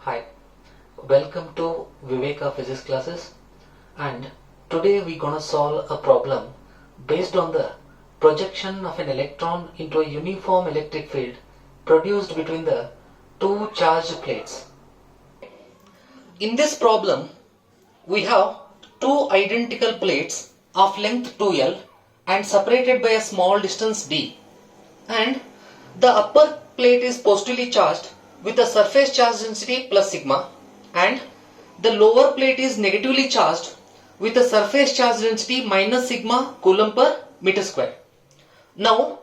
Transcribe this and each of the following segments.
Hi, welcome to Viveka Physics classes, and today we're gonna solve a problem based on the projection of an electron into a uniform electric field produced between the two charged plates. In this problem, we have two identical plates of length 2L and separated by a small distance d, and the upper plate is positively charged with a surface charge density plus sigma, and the lower plate is negatively charged with a surface charge density minus sigma coulomb per meter square. Now,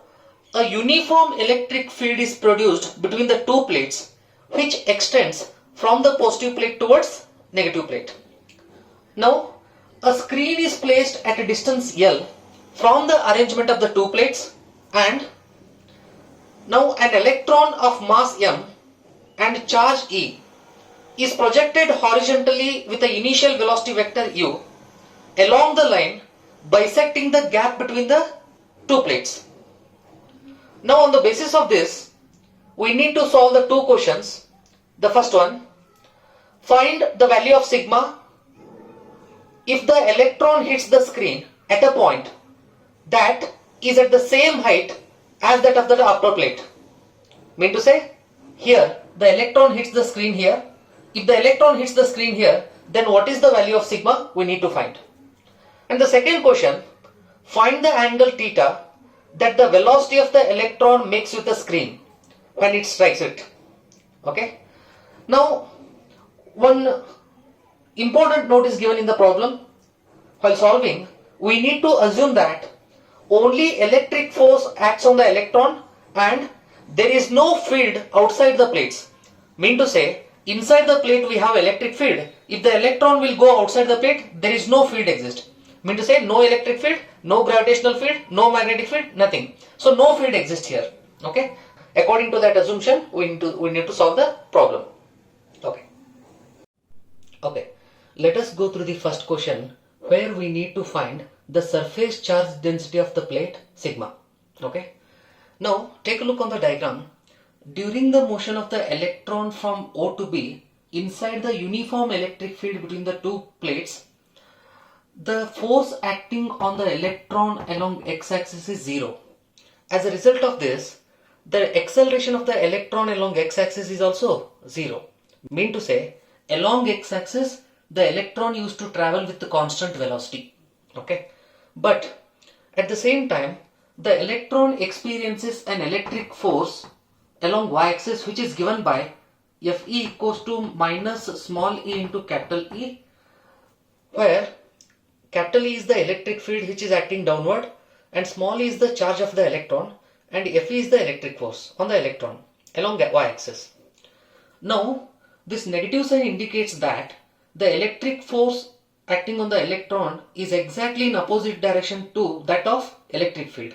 a uniform electric field is produced between the two plates, which extends from the positive plate towards negative plate. Now, a screen is placed at a distance L from the arrangement of the two plates, and now an electron of mass m and charge E is projected horizontally with the initial velocity vector u along the line bisecting the gap between the two plates. Now, on the basis of this, we need to solve the two questions. The first one, find the value of sigma if the electron hits the screen at a point that is at the same height as that of the upper plate. Mean to say, here the electron hits the screen here. If the electron hits the screen here, then what is the value of sigma we need to find. And the second question, find the angle theta that the velocity of the electron makes with the screen when it strikes it. Okay. Now, one important note is given in the problem. While solving, we need to assume that only electric force acts on the electron and there is no field outside the plates. Mean to say, inside the plate we have electric field. If the electron will go outside the plate, there is no field exist. Mean to say, no electric field, no gravitational field, no magnetic field, nothing. So no field exists here. Okay. According to that assumption, we need to solve the problem. Okay. Let us go through the first question, where we need to find the surface charge density of the plate sigma. Okay. Now take a look on the diagram. During the motion of the electron from O to B inside the uniform electric field between the two plates, the force acting on the electron along x-axis is 0. As a result of this, the acceleration of the electron along x-axis is also 0. Mean to say, along x-axis the electron used to travel with the constant velocity. Okay, but at the same time the electron experiences an electric force along y-axis which is given by Fe equals to minus small e into capital E, where capital E is the electric field which is acting downward and small e is the charge of the electron and Fe is the electric force on the electron along y-axis. Now, this negative sign indicates that the electric force acting on the electron is exactly in opposite direction to that of electric field.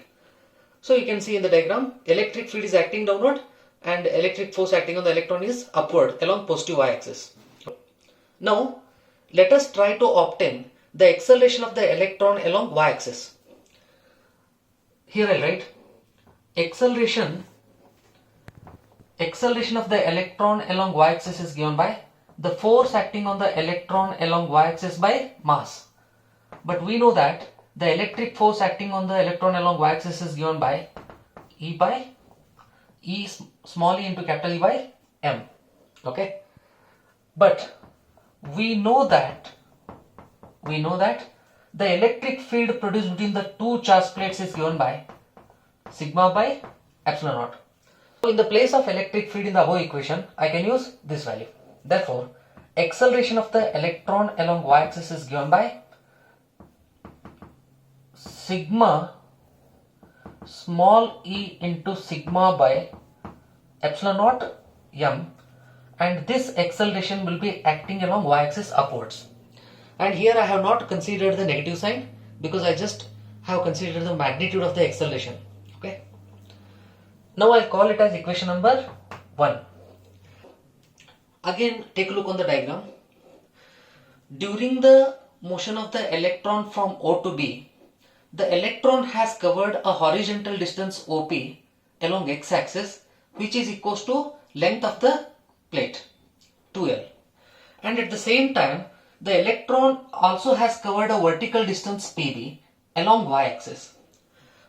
So you can see in the diagram, electric field is acting downward and electric force acting on the electron is upward along positive y-axis. Now let us try to obtain the acceleration of the electron along y-axis. Here I write acceleration of the electron along y-axis is given by the force acting on the electron along y-axis by mass. But we know that the electric force acting on the electron along y-axis is given by E small e into capital E by m. Okay. But we know that the electric field produced between the two charged plates is given by sigma by epsilon naught. So in the place of electric field in the above equation, I can use this value. Therefore, acceleration of the electron along y-axis is given by sigma small e into sigma by epsilon naught m, and this acceleration will be acting along y-axis upwards. And here I have not considered the negative sign because I just have considered the magnitude of the acceleration. Okay. Now I'll call it as equation number 1. Again, take a look on the diagram. During the motion of the electron from O to B, the electron has covered a horizontal distance OP along x-axis, which is equals to length of the plate 2L. 2L, and at the same time the electron also has covered a vertical distance PB along y-axis.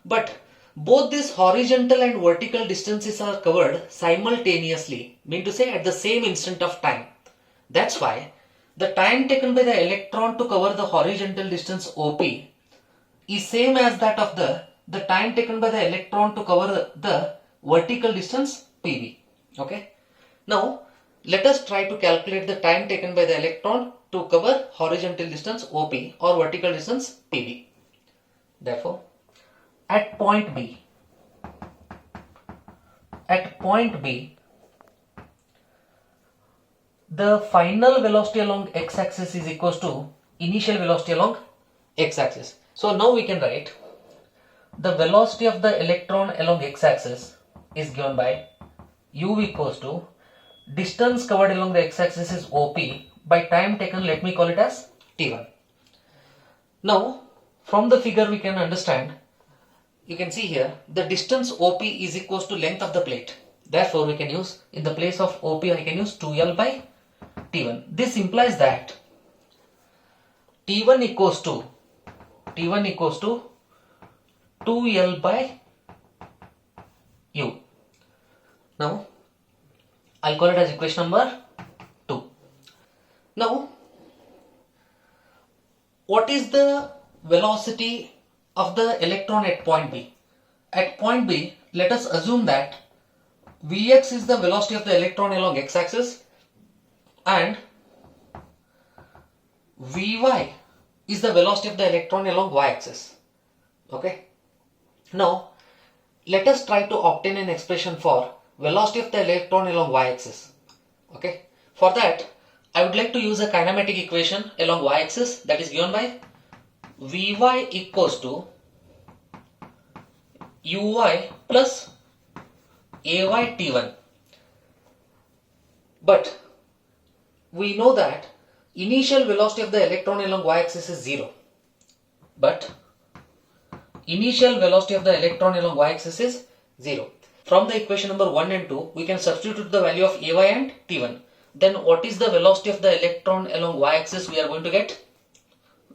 But both these horizontal and vertical distances are covered simultaneously, mean to say at the same instant of time. That's why the time taken by the electron to cover the horizontal distance OP is same as that of the time taken by the electron to cover the vertical distance PB. Okay. Now let us try to calculate the time taken by the electron to cover horizontal distance OP or vertical distance PB. Therefore, at point B, the final velocity along x-axis is equals to initial velocity along x-axis. So now we can write the velocity of the electron along x-axis is given by u equals to distance covered along the x-axis is OP by time taken, let me call it as t1. Now from the figure we can understand, you can see here the distance OP is equals to length of the plate. Therefore we can use, in the place of OP I can use 2L by T1. This implies that T1 equals to 2L by U. Now I'll call it as equation number 2. Now what is the velocity of the electron at point B? At point B, let us assume that Vx is the velocity of the electron along x-axis and Vy is the velocity of the electron along y-axis. Okay. Now let us try to obtain an expression for velocity of the electron along y-axis. Okay. For that I would like to use a kinematic equation along y-axis, that is given by Vy equals to Uy plus Ay T1. But we know that initial velocity of the electron along y-axis is 0. But initial velocity of the electron along y-axis is 0. From the equation number 1 and 2, we can substitute the value of Ay and T1. Then what is the velocity of the electron along y-axis? We are going to get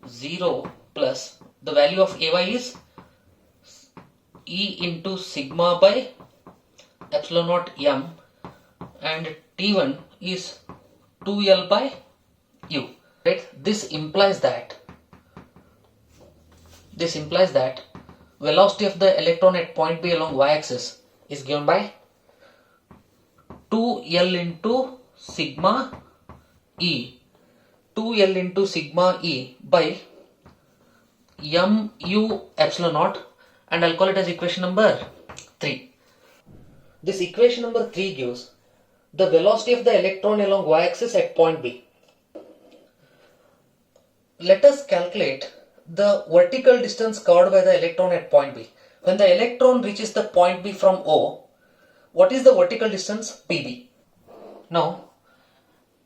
0 plus the value of Ay is E into sigma by epsilon naught m, and T1 is 2L by U. Right? This implies that velocity of the electron at point B along y-axis is given by 2L into sigma E, 2L into sigma E by mu epsilon naught, and I'll call it as equation number 3. This equation number 3 gives the velocity of the electron along y-axis at point B. Let us calculate the vertical distance covered by the electron at point B. When the electron reaches the point B from O, what is the vertical distance PB? Now,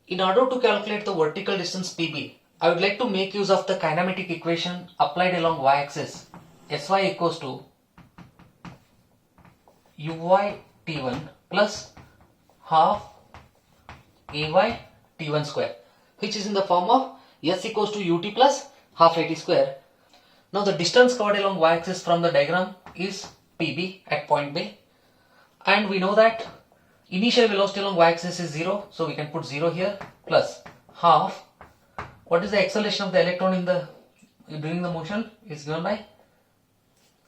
in order to calculate the vertical distance PB, I would like to make use of the kinematic equation applied along y-axis. Sy equals to Uy T1 plus half Ay T1 square, which is in the form of S equals to Ut plus half At square. Now the distance covered along y-axis from the diagram is PB at point B, and we know that initial velocity along y-axis is 0, so we can put 0 here, plus half, what is the acceleration of the electron during the motion is given by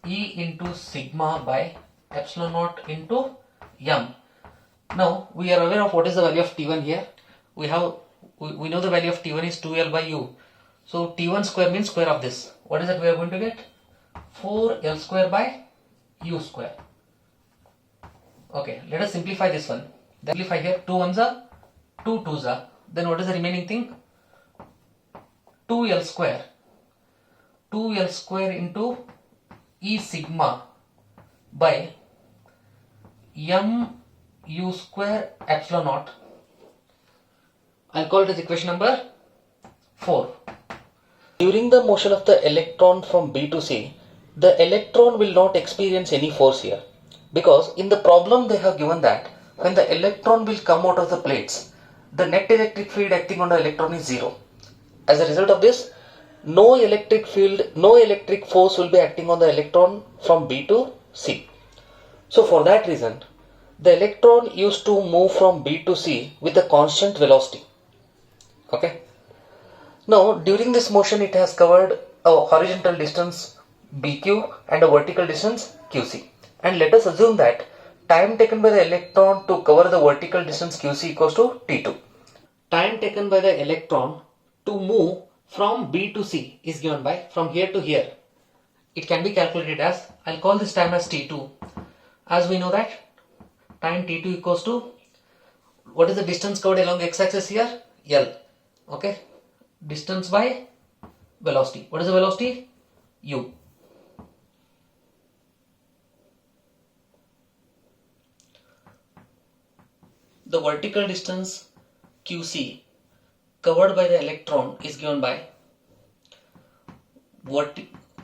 E into sigma by epsilon naught into m. Now we are aware of what is the value of T1 here. We know the value of T1 is 2L by U. So T1 square means square of this. What is that we are going to get? 4L square by U square. Okay, let us simplify this one. Then simplify here, 2 ones are 2 2s are. Then what is the remaining thing? 2L square into E sigma by mu square epsilon naught. I'll call it as equation number 4. During the motion of the electron from B to C, the electron will not experience any force here, because in the problem they have given that when the electron will come out of the plates, the net electric field acting on the electron is 0. As a result of this, no electric force will be acting on the electron from B to C. So for that reason, the electron used to move from B to C with a constant velocity. Okay. Now during this motion it has covered a horizontal distance BQ and a vertical distance QC. And let us assume that time taken by the electron to cover the vertical distance QC equals to T2. Time taken by the electron to move from B to C is given by from here to here. It can be calculated as, I'll call this time as T2. As we know that time T2 equals to, what is the distance covered along x-axis here? L. Okay. Distance by velocity. What is the velocity? U. The vertical distance QC covered by the electron is given by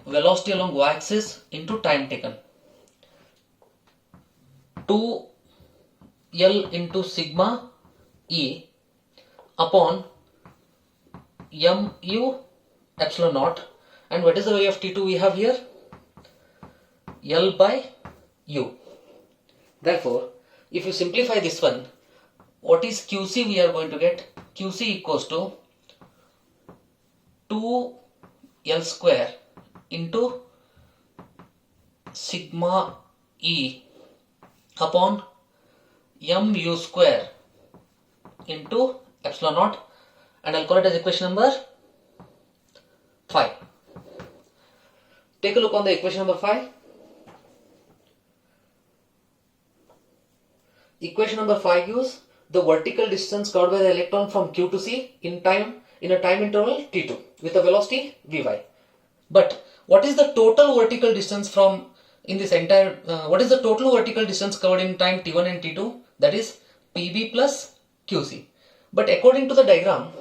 velocity along y-axis into time taken. 2L into sigma E upon mu epsilon naught. And what is the value of T2 we have here? L by U. Therefore, if you simplify this one, what is QC we are going to get? QC equals to 2L square into sigma E upon mu square into epsilon naught, and I'll call it as equation number 5. Take a look on the equation number 5. Equation number 5 gives the vertical distance covered by the electron from Q to C in a time interval T2 with a velocity Vy. But what is the total vertical distance from in this entire what is the total vertical distance covered in time T1 and T2? That is PB plus QC. But according to the diagram,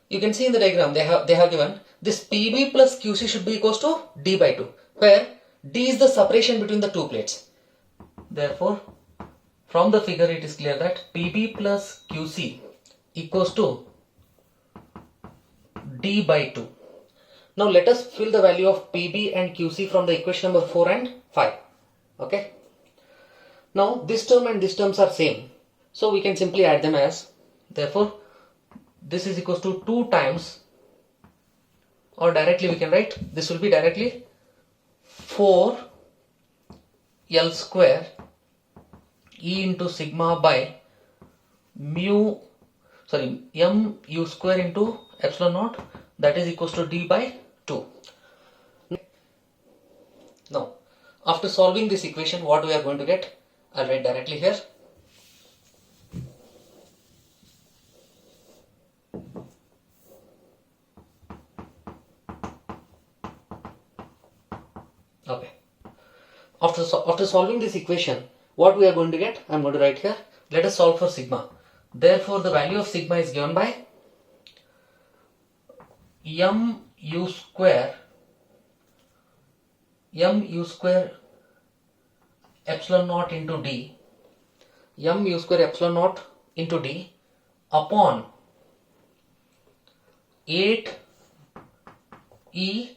you can see in the diagram they have given this PB plus QC should be equals to D by 2, where D is the separation between the two plates. Therefore, from the figure it is clear that PB plus QC equals to D by 2. Now let us fill the value of PB and QC from the equation number 4 and 5. Okay. Now this term and this terms are same. So we can simply add them as, therefore this is equals to 2 times, or directly we can write, this will be directly 4L square E into sigma by mu square into epsilon naught, that is equals to D by 2. Now after solving this equation, what we are going to get, I'll write directly here. Okay. After solving this equation, what we are going to get, I am going to write here. Let us solve for sigma. Therefore, the value of sigma is given by mu square epsilon naught into D, mu square epsilon naught into D upon 8 E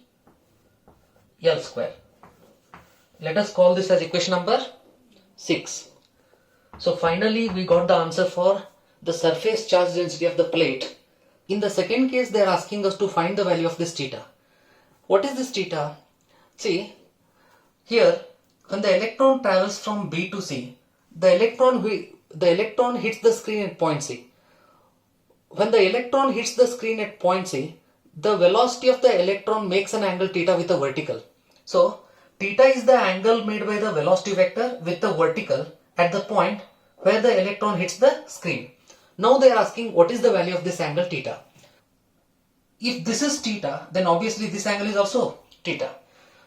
L square. Let us call this as equation number 6. So finally we got the answer for the surface charge density of the plate. In the second case they are asking us to find the value of this theta. What is this theta? See, here when the electron travels from B to C, the electron hits the screen at point C. When the electron hits the screen at point C, the velocity of the electron makes an angle theta with a vertical. So theta is the angle made by the velocity vector with the vertical at the point where the electron hits the screen. Now they are asking what is the value of this angle theta. If this is theta, then obviously this angle is also theta.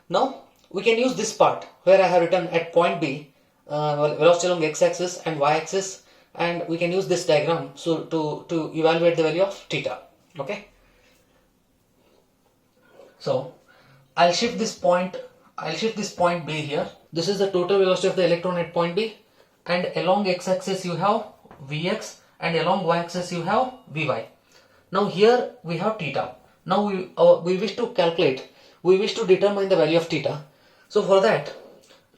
Now we can use this part where I have written at point B velocity along x-axis and y-axis, and we can use this diagram so to evaluate the value of theta. Okay. So I'll shift this point B here. This is the total velocity of the electron at point B, and along x-axis you have Vx and along y-axis you have Vy. Now here we have theta. Now we wish to calculate, we wish to determine the value of theta. So for that,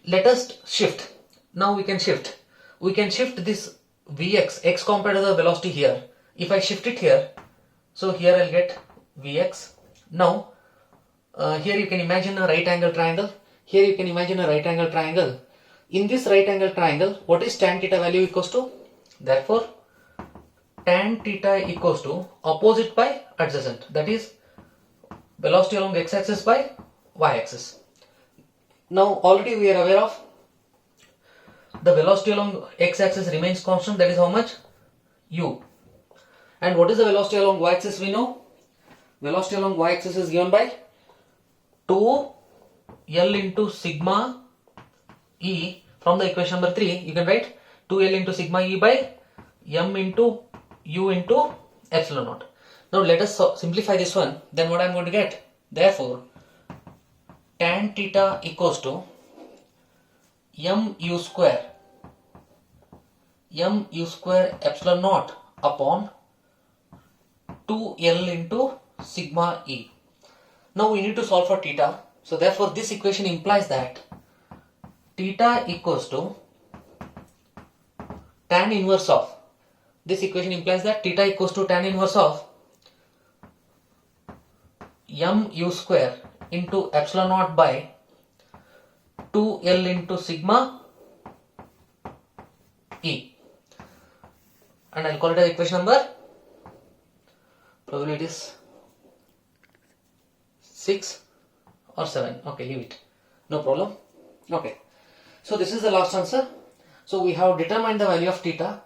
let us shift. Now we can shift. We can shift this Vx, x compared to the velocity here. If I shift it here, so here I'll get Vx. Now here you can imagine a right angle triangle. Here you can imagine a right angle triangle. In this right angle triangle, what is tan theta value equals to? Therefore, tan theta equals to opposite by adjacent. That is velocity along x-axis by y-axis. Now already we are aware of the velocity along x-axis remains constant. That is how much? U. And what is the velocity along y-axis? We know velocity along y-axis is given by 2 L into sigma E. From the equation number 3 you can write 2L into sigma E by m into u into epsilon naught. Now let us simplify this one. Then what I am going to get? Therefore, tan theta equals to mu square epsilon naught upon 2L into sigma E. Now we need to solve for theta. So therefore this equation implies that theta equals to tan inverse of, this equation implies that theta equals to tan inverse of mu square into epsilon naught by 2L into sigma E. And I'll call it as equation number, probably it is 6 or 7. Okay, leave it. No problem. Okay. So this is the last answer. So we have determined the value of theta